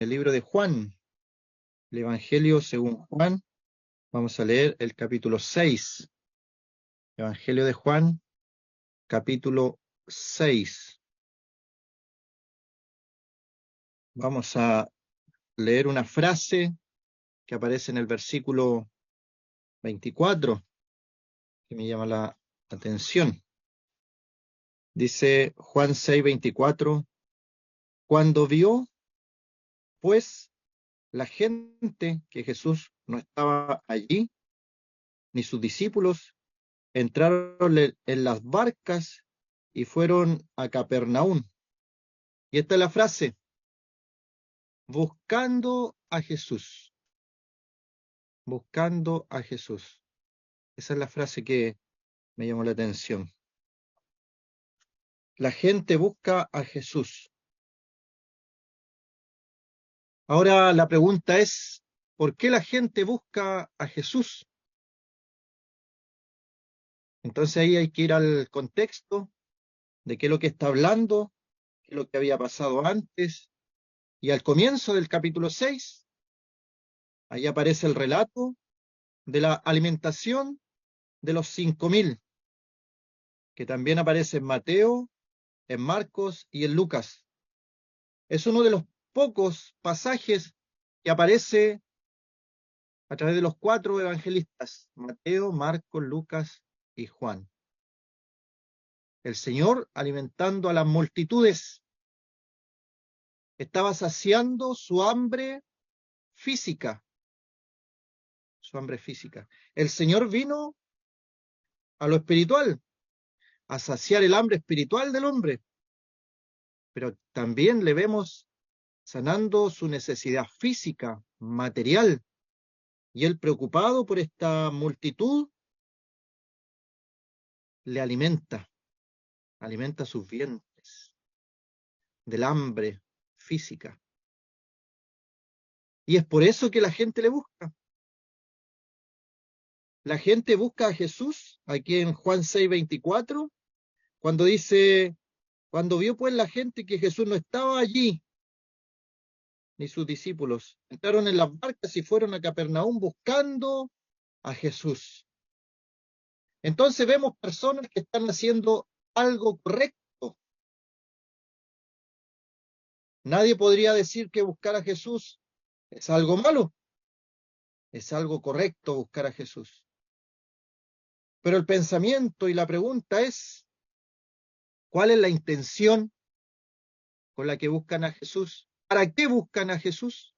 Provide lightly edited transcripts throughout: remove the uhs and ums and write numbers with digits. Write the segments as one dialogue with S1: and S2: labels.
S1: el libro de Juan, el Evangelio según Juan. Vamos a leer el capítulo 6. Evangelio de Juan, capítulo 6. Vamos a leer una frase que aparece en el versículo 24, que me llama la atención. Dice Juan 6:24, cuando vio, pues, la gente que Jesús no estaba allí, ni sus discípulos, entraron en las barcas y fueron a Capernaum. Y esta es la frase: buscando a Jesús, buscando a Jesús. Esa es la frase que me llamó la atención. La gente busca a Jesús. Ahora la pregunta es, ¿por qué la gente busca a Jesús? Entonces ahí hay que ir al contexto de qué es lo que está hablando, qué es lo que había pasado antes. Y al comienzo del capítulo 6, ahí aparece el relato de la alimentación de los 5.000, que también aparece en Mateo, en Marcos y en Lucas. Es uno de los pocos pasajes que aparece a través de los 4 evangelistas: Mateo, Marcos, Lucas y Juan. El Señor alimentando a las multitudes, estaba saciando su hambre física, su hambre física. El Señor vino a lo espiritual, a saciar el hambre espiritual del hombre, pero también le vemos sanando su necesidad física, material, y él, preocupado por esta multitud, le alimenta sus vientres del hambre física. Y es por eso que la gente le busca. La gente busca a Jesús, aquí en Juan 6:24, cuando dice, cuando vio pues la gente que Jesús no estaba allí, ni sus discípulos, entraron en las barcas y fueron a Capernaum buscando a Jesús. Entonces vemos personas que están haciendo algo correcto. Nadie podría decir que buscar a Jesús es algo malo, es algo correcto buscar a Jesús. Pero el pensamiento y la pregunta es, ¿cuál es la intención con la que buscan a Jesús? ¿Para qué buscan a Jesús?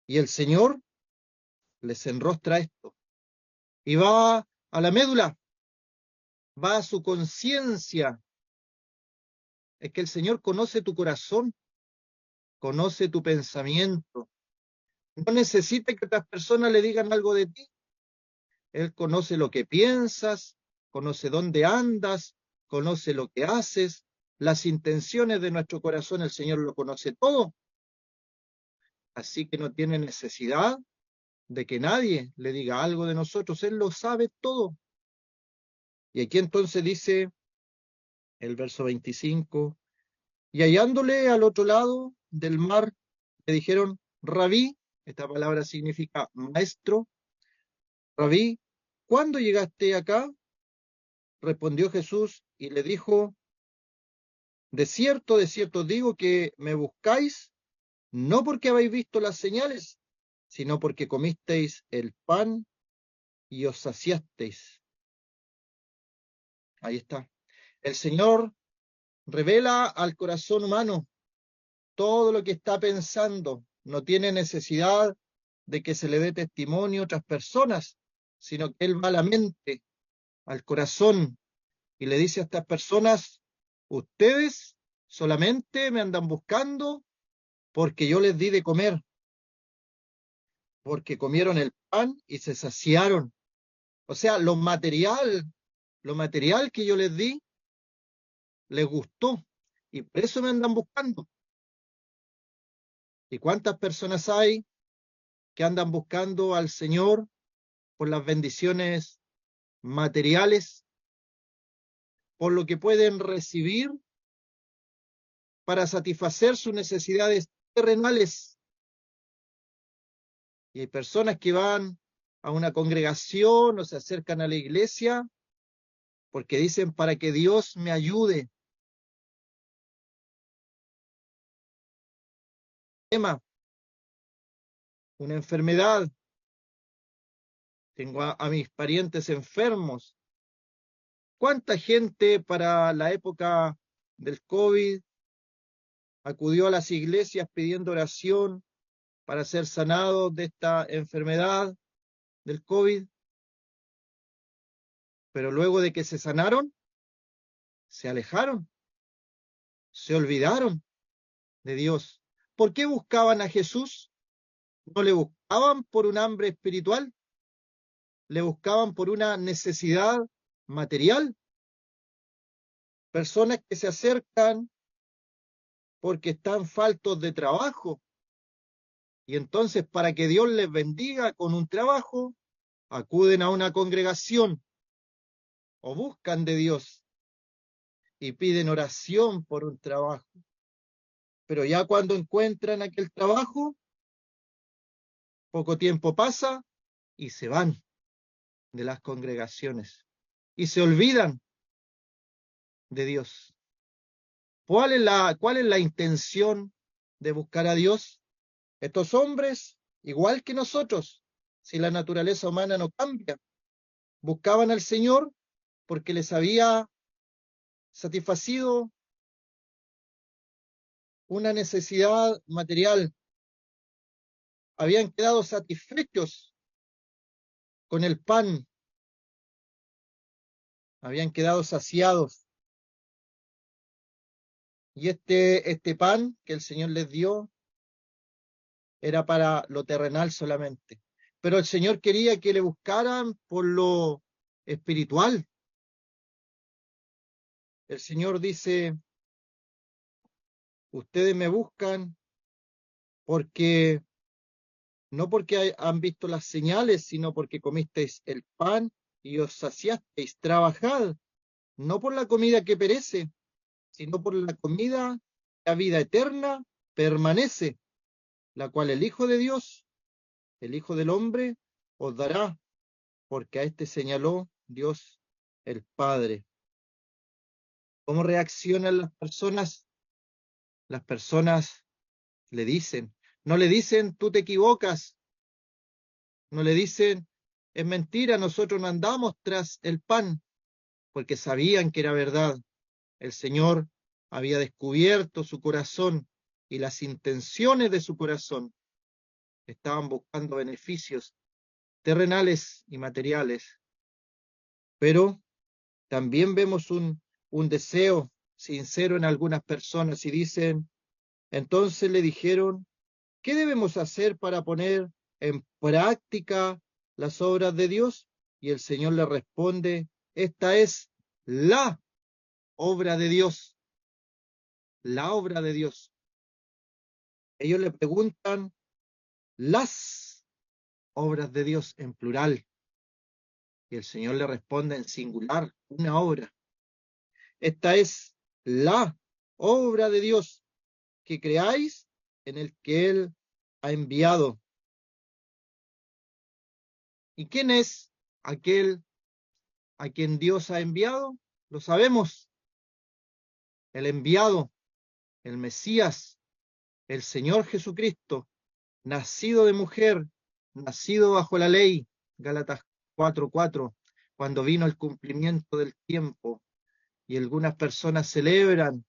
S1: Y el Señor les enrostra esto y va a la médula, va a su conciencia. Es que el Señor conoce tu corazón, conoce tu pensamiento. No necesita que otras personas le digan algo de ti. Él conoce lo que piensas, conoce dónde andas, conoce lo que haces, las intenciones de nuestro corazón. El Señor lo conoce todo. Así que no tiene necesidad de que nadie le diga algo de nosotros. Él lo sabe todo. Y aquí entonces dice el verso 25, y hallándole al otro lado del mar, le dijeron, Rabí, esta palabra significa maestro, Rabí, ¿cuándo llegaste acá? Respondió Jesús y le dijo, de cierto digo que me buscáis, no porque habéis visto las señales, sino porque comisteis el pan y os saciasteis. Ahí está. El Señor revela al corazón humano todo lo que está pensando. No tiene necesidad de que se le dé testimonio a otras personas, sino que Él va a la mente, al corazón, y le dice a estas personas, ustedes solamente me andan buscando porque yo les di de comer, porque comieron el pan y se saciaron. O sea, lo material que yo les di, les gustó, y por eso me andan buscando. ¿Y cuántas personas hay que andan buscando al Señor por las bendiciones materiales, por lo que pueden recibir para satisfacer sus necesidades terrenales. Y hay personas que van a una congregación o se acercan a la iglesia porque dicen para que Dios me ayude. Una enfermedad, tengo a mis parientes enfermos. ¿Cuánta gente para la época del COVID acudió a las iglesias pidiendo oración para ser sanados de esta enfermedad del COVID? Pero luego de que se sanaron, se alejaron, se olvidaron de Dios. ¿Por qué buscaban a Jesús? ¿No le buscaban por un hambre espiritual? ¿Le buscaban por una necesidad material? Personas que se acercan porque están faltos de trabajo. Y entonces, para que Dios les bendiga con un trabajo, acuden a una congregación o buscan de Dios y piden oración por un trabajo. Pero ya cuando encuentran aquel trabajo, poco tiempo pasa y se van de las congregaciones y se olvidan de Dios. ¿Cuál es la intención de buscar a Dios? Estos hombres, igual que nosotros, si la naturaleza humana no cambia, buscaban al Señor porque les había satisfacido una necesidad material, habían quedado satisfechos con el pan, habían quedado saciados. Y este pan que el Señor les dio era para lo terrenal solamente. Pero el Señor quería que le buscaran por lo espiritual. El Señor dice, ustedes me buscan porque no porque han visto las señales, sino porque comisteis el pan y os saciasteis. Trabajad, no por la comida que perece, sino por la comida, la vida eterna permanece, la cual el Hijo de Dios, el Hijo del Hombre, os dará, porque a este señaló Dios el Padre. ¿Cómo reaccionan las personas? Las personas le dicen, no le dicen, tú te equivocas, no le dicen, es mentira, nosotros no andamos tras el pan, porque sabían que era verdad. El Señor había descubierto su corazón y las intenciones de su corazón. Estaban buscando beneficios terrenales y materiales, pero también vemos un deseo sincero en algunas personas y dicen, entonces le dijeron, ¿qué debemos hacer para poner en práctica las obras de Dios? Y el Señor le responde, esta es la obra de Dios, la obra de Dios. Ellos le preguntan las obras de Dios en plural y el Señor le responde en singular, una obra. Esta es la obra de Dios, que creáis en el que Él ha enviado. ¿Y quién es aquel a quien Dios ha enviado? Lo sabemos, el enviado, el Mesías, el Señor Jesucristo, nacido de mujer, nacido bajo la ley, Gálatas 4:4, cuando vino el cumplimiento del tiempo, y algunas personas celebran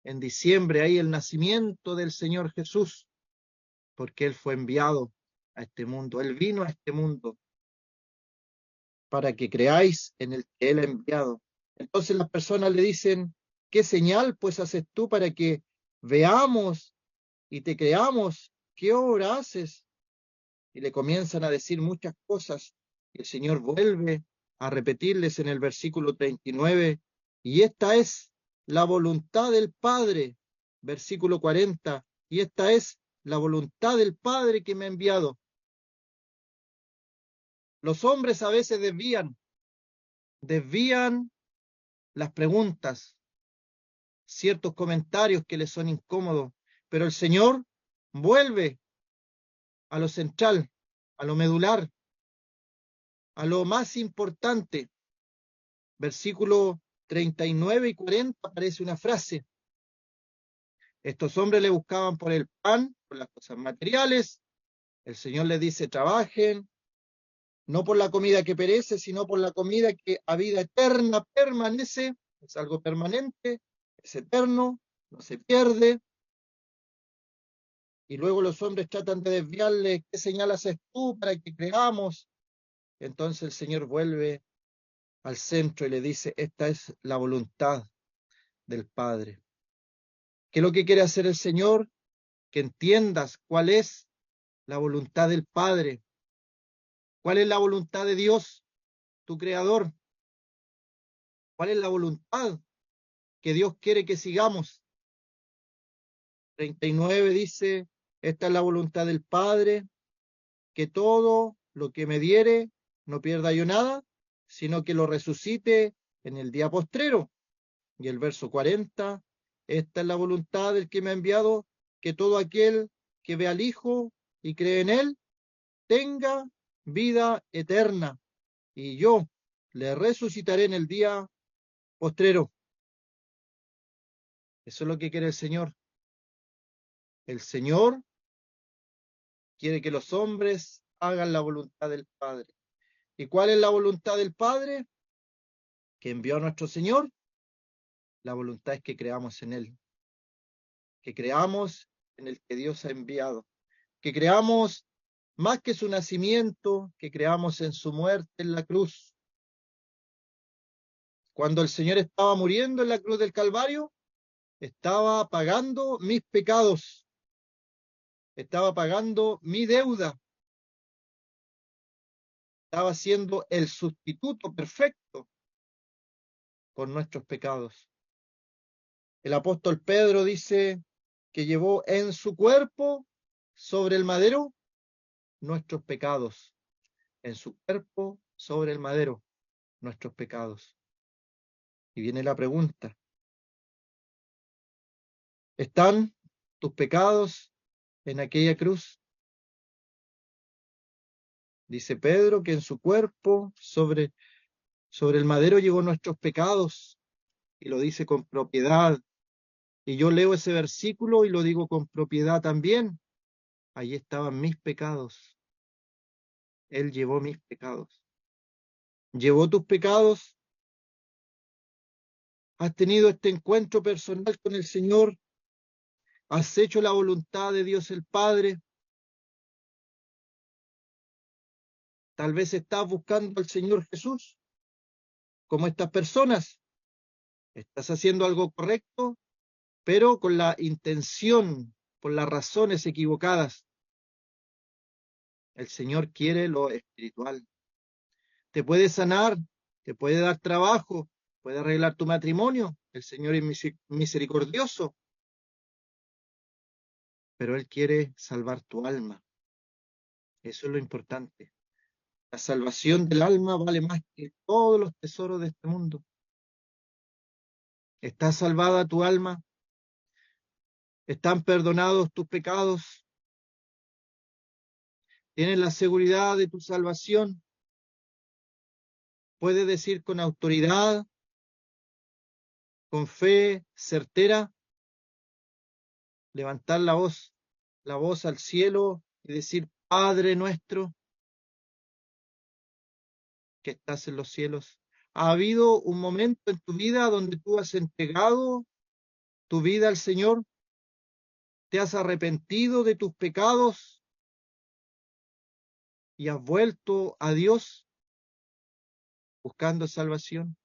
S1: en diciembre ahí el nacimiento del Señor Jesús, porque Él fue enviado a este mundo, Él vino a este mundo para que creáis en el que Él ha enviado. Entonces las personas le dicen, ¿qué señal pues haces tú para que veamos y te creamos? ¿Qué obra haces? Y le comienzan a decir muchas cosas. Y el Señor vuelve a repetirles en el versículo 39, y esta es la voluntad del Padre, versículo 40, y esta es la voluntad del Padre que me ha enviado. Los hombres a veces desvían las preguntas, ciertos comentarios que le son incómodos, pero el Señor vuelve a lo central, a lo medular, a lo más importante. Versículo 39 y 40 aparece una frase. Estos hombres le buscaban por el pan, por las cosas materiales. El Señor les dice, trabajen, no por la comida que perece, sino por la comida que a vida eterna permanece, es algo permanente, es eterno, no se pierde. Y luego los hombres tratan de desviarle, ¿qué señal haces tú para que creamos? Entonces el Señor vuelve al centro y le dice, esta es la voluntad del Padre. ¿Qué es lo que quiere hacer el Señor? Que entiendas cuál es la voluntad del Padre, cuál es la voluntad de Dios, tu Creador, cuál es la voluntad que Dios quiere que sigamos. 39 dice, esta es la voluntad del Padre, que todo lo que me diere no pierda yo nada, sino que lo resucite en el día postrero. Y el verso 40, esta es la voluntad del que me ha enviado, que todo aquel que ve al Hijo y cree en él, tenga vida eterna, y yo le resucitaré en el día postrero. Eso es lo que quiere el Señor. El Señor quiere que los hombres hagan la voluntad del Padre. ¿Y cuál es la voluntad del Padre? Que envió a nuestro Señor. La voluntad es que creamos en Él, que creamos en el que Dios ha enviado, que creamos más que su nacimiento, que creamos en su muerte en la cruz. Cuando el Señor estaba muriendo en la cruz del Calvario, estaba pagando mis pecados, estaba pagando mi deuda, estaba siendo el sustituto perfecto por nuestros pecados. El apóstol Pedro dice que llevó en su cuerpo sobre el madero nuestros pecados, en su cuerpo sobre el madero nuestros pecados. Y viene la pregunta, ¿están tus pecados en aquella cruz? Dice Pedro que en su cuerpo sobre el madero llevó nuestros pecados y lo dice con propiedad. Y yo leo ese versículo y lo digo con propiedad también. Allí estaban mis pecados. Él llevó mis pecados. ¿Llevó tus pecados? ¿Has tenido este encuentro personal con el Señor? ¿Has hecho la voluntad de Dios el Padre? Tal vez estás buscando al Señor Jesús, como estas personas. Estás haciendo algo correcto, pero con la intención, por las razones equivocadas. El Señor quiere lo espiritual. Te puede sanar, te puede dar trabajo, puede arreglar tu matrimonio. El Señor es misericordioso, pero Él quiere salvar tu alma. Eso es lo importante. La salvación del alma vale más que todos los tesoros de este mundo. ¿Está salvada tu alma? ¿Están perdonados tus pecados? ¿Tienes la seguridad de tu salvación? ¿Puedes decir con autoridad, con fe certera, levantar la voz al cielo y decir, Padre nuestro que estás en los cielos? ¿Ha habido un momento en tu vida donde tú has entregado tu vida al Señor? ¿Te has arrepentido de tus pecados y has vuelto a Dios buscando salvación?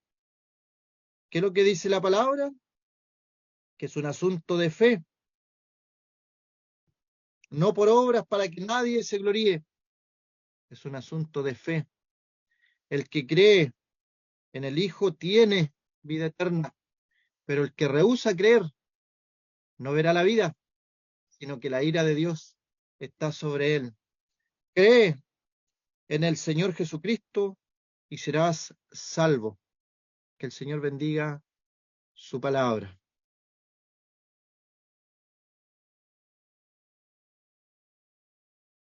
S1: ¿Qué es lo que dice la palabra? Que es un asunto de fe, no por obras para que nadie se gloríe. Es un asunto de fe. El que cree en el Hijo tiene vida eterna, pero el que rehúsa creer no verá la vida, sino que la ira de Dios está sobre él. Cree en el Señor Jesucristo y serás salvo. Que el Señor bendiga su palabra.